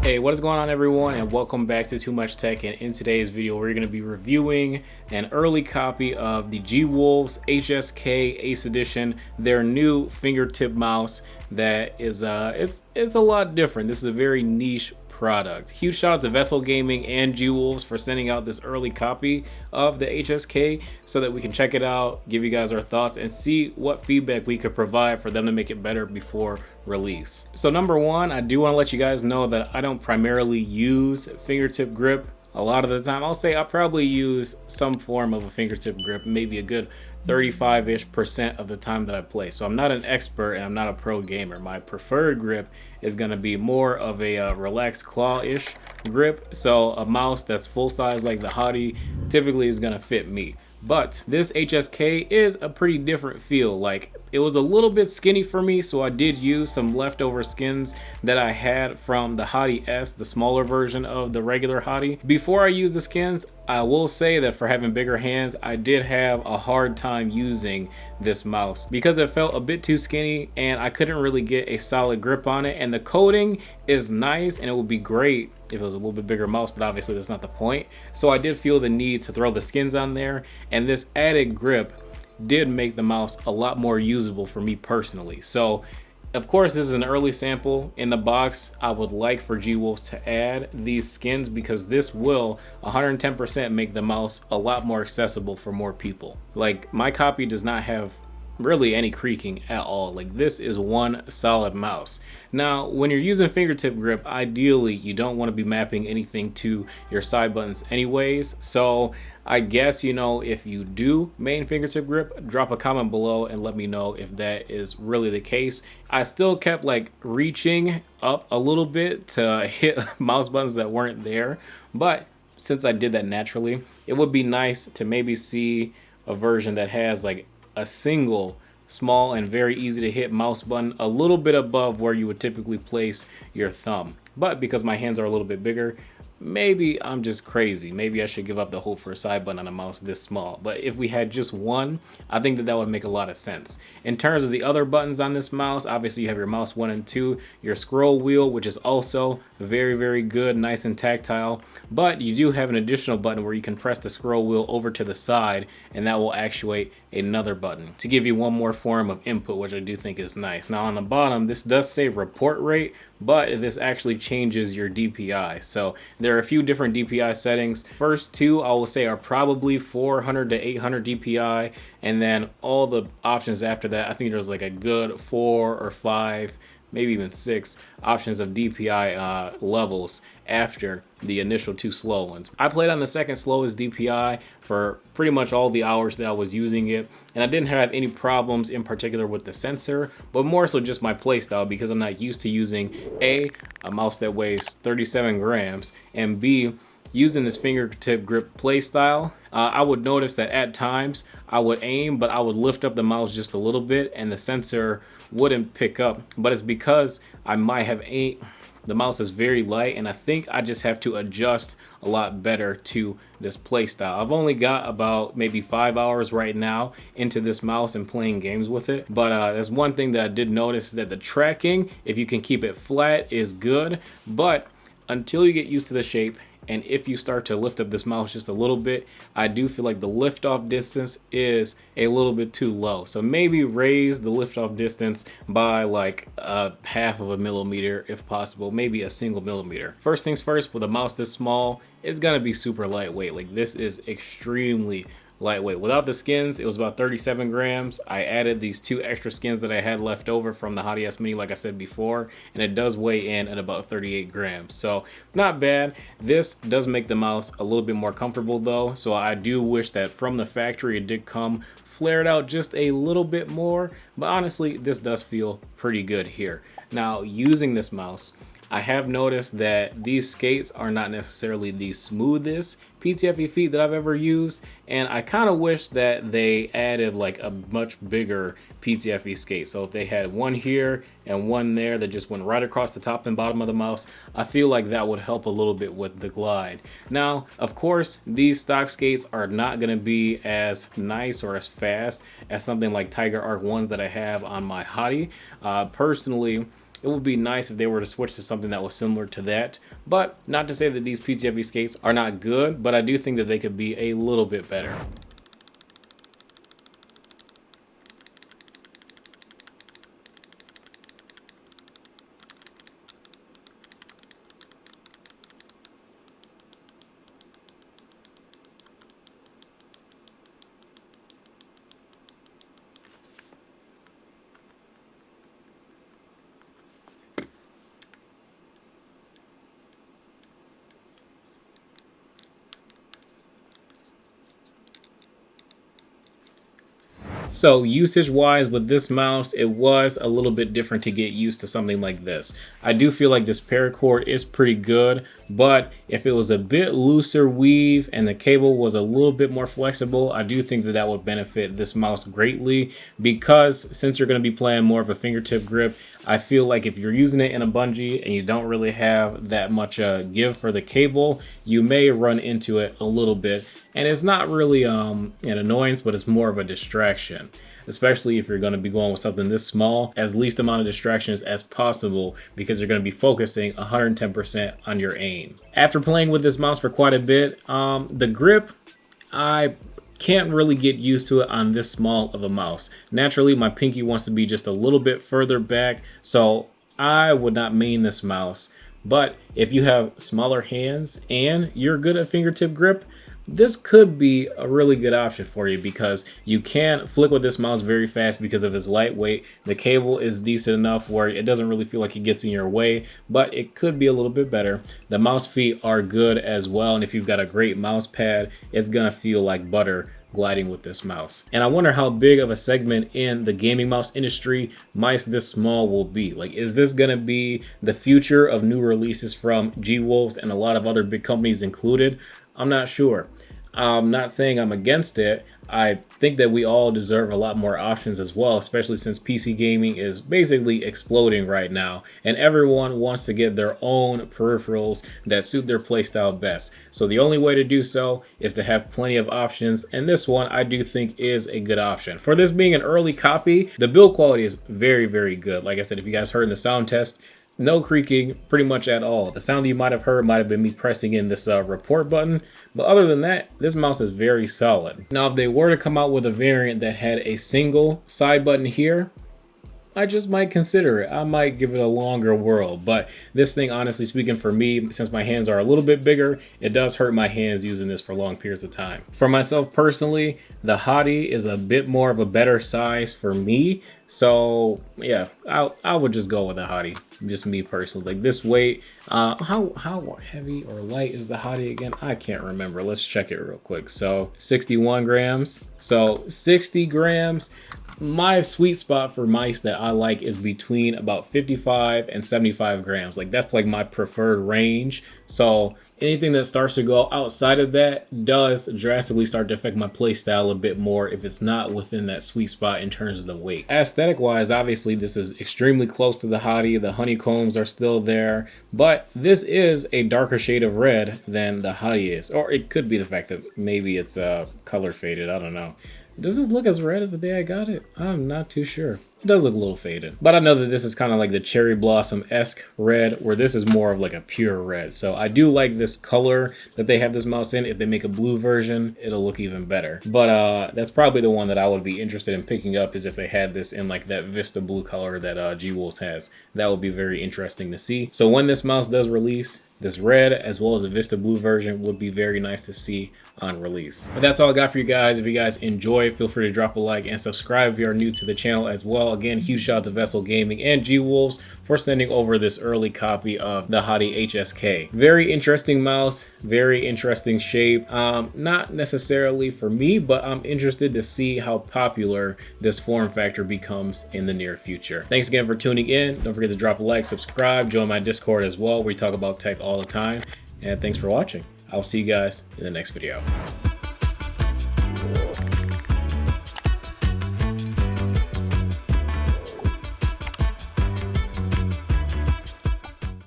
Hey, what is going on everyone, and welcome back to Too Much Tech. And in today's video we're going to be reviewing an early copy of the G-Wolves HSK Ace Edition, their new fingertip mouse that is it's a lot different. This is a very niche product. Huge shout out to Vessel Gaming and G-Wolves for sending out this early copy of the HSK so that we can check it out, give you guys our thoughts, and see what feedback we could provide for them to make it better before release. So number one, I do want to let you guys know that I don't primarily use fingertip grip. A lot of the time, I'll say I probably use some form of a fingertip grip, maybe a good 35% of the time that I play. So I'm not an expert and I'm not a pro gamer. My preferred grip is going to be more of a relaxed claw-ish grip. So a mouse that's full size like the HATI typically is going to fit me. But this HSK is a pretty different feel. Like, it was a little bit skinny for me, so I did use some leftover skins that I had from the hati-s, the smaller version of the regular HATI. Before I use the skins, I will say that for having bigger hands, I did have a hard time using this mouse because it felt a bit too skinny and I couldn't really get a solid grip on it. And the coating is nice and it would be great if it was a little bit bigger mouse, but obviously that's not the point. So I did feel the need to throw the skins on there, and this added grip did make the mouse a lot more usable for me personally. So of course this is an early sample. In the box, I would like for G-Wolves to add these skins because this will 110% make the mouse a lot more accessible for more people. Like, my copy does not have really any creaking at all. Like, this is one solid mouse. Now when you're using fingertip grip, ideally you don't want to be mapping anything to your side buttons anyways. So I guess, you know, if you do main fingertip grip, drop a comment below and let me know if that is really the case. I still kept like reaching up a little bit to hit mouse buttons that weren't there, but since I did that naturally, it would be nice to maybe see a version that has like a single small and very easy to hit mouse button a little bit above where you would typically place your thumb. But because my hands are a little bit bigger, maybe I'm just crazy. Maybe I should give up the hope for a side button on a mouse this small. But if we had just one, I think that that would make a lot of sense. In terms of the other buttons on this mouse, obviously you have your mouse 1 and 2, your scroll wheel, which is also very, very good, nice and tactile. But you do have an additional button where you can press the scroll wheel over to the side, and that will actuate another button to give you one more form of input, which I do think is nice. Now on the bottom, this does say report rate, but this actually changes your DPI. So there are a few different DPI settings. First two I will say are probably 400 to 800 DPI, and then all the options after that, I think there's like a good 4 or 5, maybe even 6 options of DPI levels after the initial 2 slow ones. I played on the second slowest DPI for pretty much all the hours that I was using it, and I didn't have any problems in particular with the sensor, but more so just my playstyle because I'm not used to using a mouse that weighs 37 grams, and B, using this fingertip grip playstyle. I would notice that at times I would aim, but I would lift up the mouse just a little bit and the sensor wouldn't pick up. But it's because I might have aimed. The mouse is very light, and I think I just have to adjust a lot better to this playstyle. I've only got about maybe 5 hours right now into this mouse and playing games with it, but there's one thing that I did notice is that the tracking, if you can keep it flat, is good, but until you get used to the shape, and if you start to lift up this mouse just a little bit, I do feel like the liftoff distance is a little bit too low. So maybe raise the liftoff distance by like a half of a millimeter if possible, maybe a single millimeter. First things first, with a mouse this small, it's gonna be super lightweight. Like, this is extremely lightweight. Without the skins, it was about 37 grams. I added these 2 extra skins that I had left over from the hati-s mini, like I said before, and it does weigh in at about 38 grams. So not bad. This does make the mouse a little bit more comfortable though, so I do wish that from the factory it did come flared out just a little bit more, but honestly this does feel pretty good here. Now using this mouse, I have noticed that these skates are not necessarily the smoothest PTFE feet that I've ever used, and I kind of wish that they added like a much bigger PTFE skate. So if they had one here and one there that just went right across the top and bottom of the mouse, I feel like that would help a little bit with the glide. Now, of course, these stock skates are not going to be as nice or as fast as something like Tiger Arc ones that I have on my HATI. Personally, it would be nice if they were to switch to something that was similar to that. But not to say that these PTFE skates are not good, but I do think that they could be a little bit better. So usage wise with this mouse, it was a little bit different to get used to something like this. I do feel like this paracord is pretty good, but if it was a bit looser weave and the cable was a little bit more flexible, I do think that that would benefit this mouse greatly, because since you're going to be playing more of a fingertip grip, I feel like if you're using it in a bungee and you don't really have that much give for the cable, you may run into it a little bit. And it's not really an annoyance, but it's more of a distraction, especially if you're going to be going with something this small, as least amount of distractions as possible, because you're going to be focusing 110% on your aim. After playing with this mouse for quite a bit, the grip, I can't really get used to it on this small of a mouse. Naturally, my pinky wants to be just a little bit further back, so I would not main this mouse. But if you have smaller hands and you're good at fingertip grip, this could be a really good option for you, because you can flick with this mouse very fast because of its lightweight. The cable is decent enough where it doesn't really feel like it gets in your way, but it could be a little bit better. The mouse feet are good as well, and if you've got a great mouse pad, it's gonna feel like butter gliding with this mouse. And I wonder how big of a segment in the gaming mouse industry mice this small will be. Like, is this gonna be the future of new releases from G-Wolves and a lot of other big companies included? I'm not sure. I'm not saying I'm against it. I think that we all deserve a lot more options as well, especially since PC gaming is basically exploding right now, and everyone wants to get their own peripherals that suit their playstyle best. So the only way to do so is to have plenty of options, and this one I do think is a good option. For this being an early copy, the build quality is very, very good. Like I said, if you guys heard in the sound test, no creaking pretty much at all. The sound that you might have heard might have been me pressing in this report button, but other than that, this mouse is very solid. Now, if they were to come out with a variant that had a single side button here, I just might consider it. I might give it a longer whirl, but this thing, honestly speaking, for me, since my hands are a little bit bigger, it does hurt my hands using this for long periods of time. For myself personally, the HATI is a bit more of a better size for me. So yeah, I would just go with the HATI. Just me personally. Like this weight, how heavy or light is the HATI again? I can't remember. Let's check it real quick. So 61 grams. So 60 grams. My sweet spot for mice that I like is between about 55 and 75 grams. Like that's like my preferred range. So anything that starts to go outside of that does drastically start to affect my play style a bit more if it's not within that sweet spot in terms of the weight. Aesthetic wise, obviously this is extremely close to the HATI. The honeycombs are still there, but this is a darker shade of red than the HATI is. Or it could be the fact that maybe it's color faded. I don't know. Does this look as red as the day I got it? I'm not too sure. It does look a little faded, but I know that this is kind of like the cherry blossom-esque red, where this is more of like a pure red. So I do like this color that they have this mouse in. If they make a blue version, it'll look even better. But that's probably the one that I would be interested in picking up, is if they had this in like that Vista blue color that G-Wolves has. That would be very interesting to see. So when this mouse does release, this red as well as a Vista blue version would be very nice to see on release. But that's all I got for you guys. If you guys enjoy, feel free to drop a like and subscribe if you are new to the channel as well. Again, huge shout out to Vessel Gaming and G-Wolves for sending over this early copy of the HATI HSK. Very interesting mouse, very interesting shape. Not necessarily for me, but I'm interested to see how popular this form factor becomes in the near future. Thanks again for tuning in. Don't forget to drop a like, subscribe, join my Discord as well, where we talk about tech all the time. And thanks for watching. I'll see you guys in the next video.